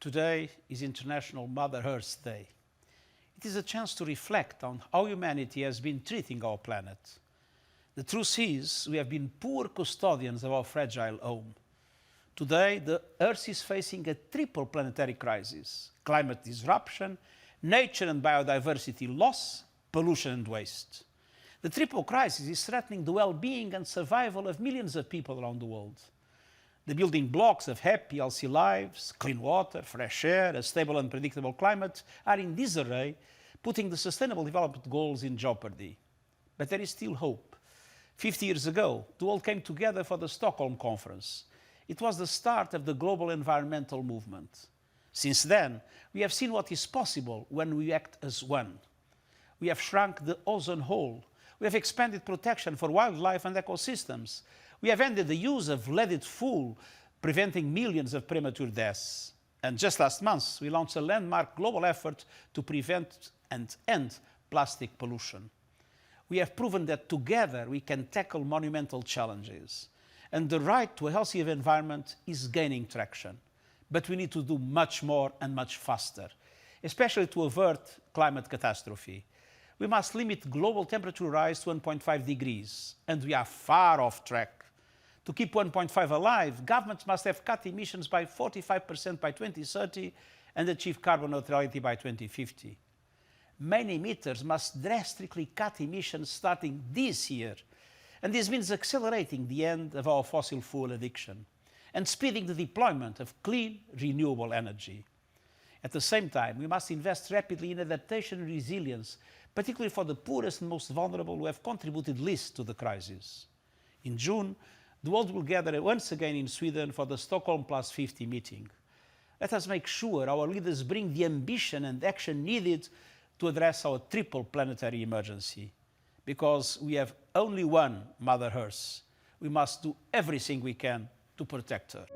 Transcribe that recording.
Today is International Mother Earth Day. It is a chance to reflect on how humanity has been treating our planet. The truth is, we have been poor custodians of our fragile home. Today, the Earth is facing a triple planetary crisis: climate disruption, nature and biodiversity loss, pollution and waste. The triple crisis is threatening the well-being and survival of millions of people around the world. The building blocks of happy, healthy lives, clean water, fresh air, a stable and predictable climate are in disarray, putting the Sustainable Development Goals in jeopardy. But there is still hope. 50 years ago, the world came together for the Stockholm Conference. It was the start of the global environmental movement. Since then, we have seen what is possible when we act as one. We have shrunk the ozone hole. We have expanded protection for wildlife and ecosystems. We have ended the use of leaded fuel, preventing millions of premature deaths. And just last month, we launched a landmark global effort to prevent and end plastic pollution. We have proven that together we can tackle monumental challenges. And the right to a healthy environment is gaining traction. But we need to do much more and much faster, especially to avert climate catastrophe. We must limit global temperature rise to 1.5 degrees, and we are far off track. To keep 1.5 alive, governments must have cut emissions by 45% by 2030 and achieve carbon neutrality by 2050. Main emitters must drastically cut emissions starting this year, and this means accelerating the end of our fossil fuel addiction and speeding the deployment of clean, renewable energy. At the same time, we must invest rapidly in adaptation and resilience, particularly for the poorest and most vulnerable who have contributed least to the crisis. In June, the world will gather once again in Sweden for the Stockholm Plus 50 meeting. Let us make sure our leaders bring the ambition and action needed to address our triple planetary emergency. Because we have only one Mother Earth, we must do everything we can to protect her.